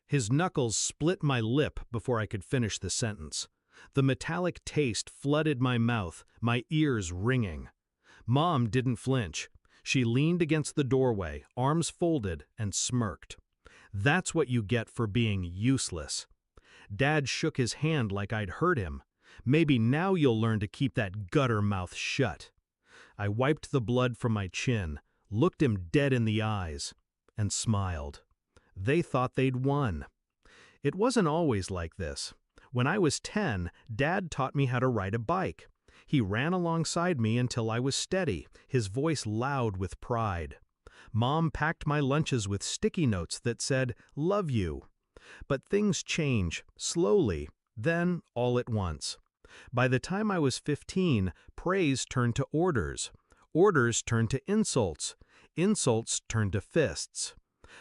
His knuckles split my lip before I could finish the sentence. The metallic taste flooded my mouth, my ears ringing. Mom didn't flinch. She leaned against the doorway, arms folded, and smirked. That's what you get for being useless. Dad shook his hand like I'd hurt him. Maybe now you'll learn to keep that gutter mouth shut. I wiped the blood from my chin, looked him dead in the eyes, and smiled. They thought they'd won. It wasn't always like this. When I was 10, Dad taught me how to ride a bike. He ran alongside me until I was steady, his voice loud with pride. Mom packed my lunches with sticky notes that said, "Love you." But things change, slowly, then all at once. By the time I was 15, praise turned to orders. Orders turned to insults. Insults turned to fists.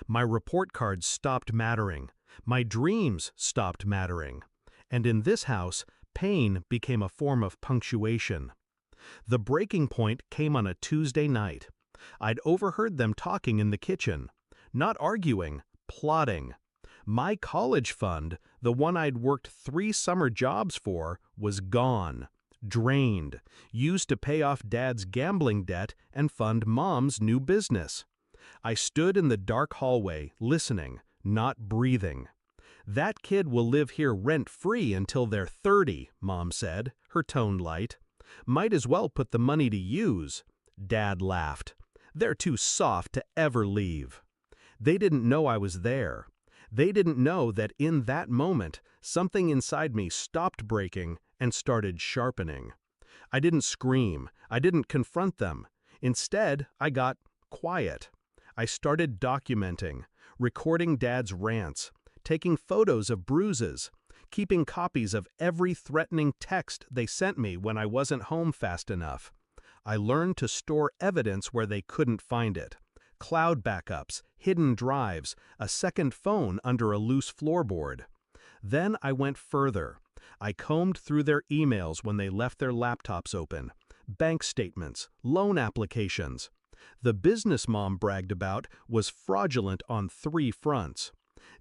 My report cards stopped mattering. My dreams stopped mattering. And in this house, pain became a form of punctuation. The breaking point came on a Tuesday night. I'd overheard them talking in the kitchen. Not arguing, plotting. My college fund, the one I'd worked 3 summer jobs for, was gone, drained, used to pay off Dad's gambling debt and fund Mom's new business. I stood in the dark hallway, listening, not breathing. "That kid will live here rent-free until they're 30, Mom said, her tone light. "Might as well put the money to use." Dad laughed. "They're too soft to ever leave." They didn't know I was there. They didn't know that in that moment, something inside me stopped breaking and started sharpening. I didn't scream. I didn't confront them. Instead, I got quiet. I started documenting, recording Dad's rants, taking photos of bruises, keeping copies of every threatening text they sent me when I wasn't home fast enough. I learned to store evidence where they couldn't find it. Cloud backups, hidden drives, a second phone under a loose floorboard. Then I went further. I combed through their emails when they left their laptops open, bank statements, loan applications. The business Mom bragged about was fraudulent on 3 fronts.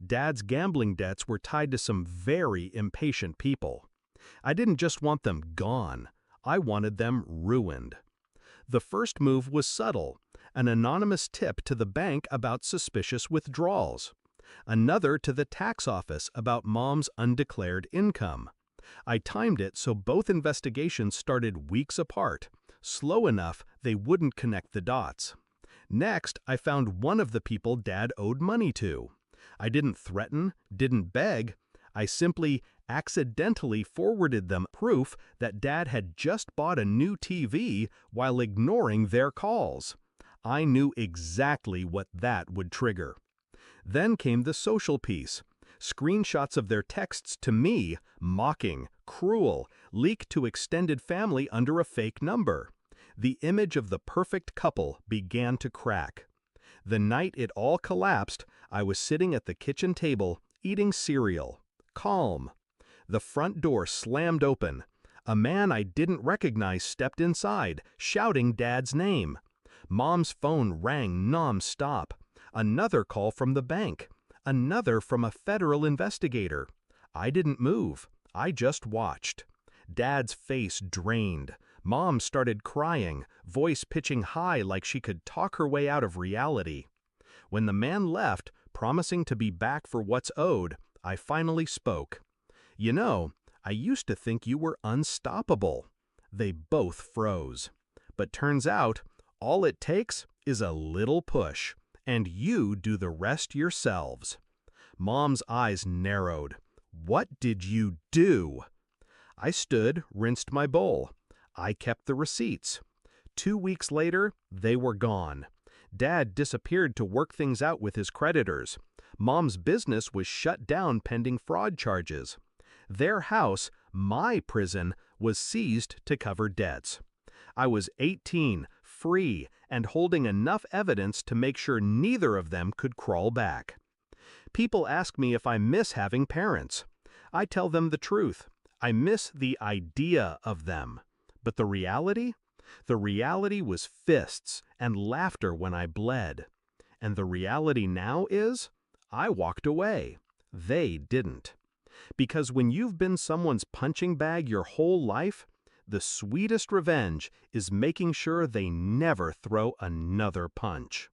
Dad's gambling debts were tied to some very impatient people. I didn't just want them gone. I wanted them ruined. The first move was subtle, an anonymous tip to the bank about suspicious withdrawals. Another to the tax office about Mom's undeclared income. I timed it so both investigations started weeks apart, slow enough they wouldn't connect the dots. Next, I found one of the people Dad owed money to. I didn't threaten, didn't beg. I simply accidentally forwarded them proof that Dad had just bought a new TV while ignoring their calls. I knew exactly what that would trigger. Then came the social piece. Screenshots of their texts to me, mocking, cruel, leaked to extended family under a fake number. The image of the perfect couple began to crack. The night it all collapsed, I was sitting at the kitchen table, eating cereal, calm. The front door slammed open. A man I didn't recognize stepped inside, shouting Dad's name. Mom's phone rang non-stop. Another call from the bank. Another from a federal investigator. I didn't move. I just watched. Dad's face drained. Mom started crying, voice pitching high like she could talk her way out of reality. When the man left, promising to be back for what's owed, I finally spoke. "You know, I used to think you were unstoppable." They both froze. But turns out, all it takes is a little push, and you do the rest yourselves. Mom's eyes narrowed. "What did you do?" I stood, rinsed my bowl. I kept the receipts. 2 weeks later, they were gone. Dad disappeared to work things out with his creditors. Mom's business was shut down pending fraud charges. Their house, my prison, was seized to cover debts. I was 18, free, and holding enough evidence to make sure neither of them could crawl back. People ask me if I miss having parents. I tell them the truth. I miss the idea of them. But the reality? The reality was fists and laughter when I bled. And the reality now is, I walked away. They didn't. Because when you've been someone's punching bag your whole life, the sweetest revenge is making sure they never throw another punch.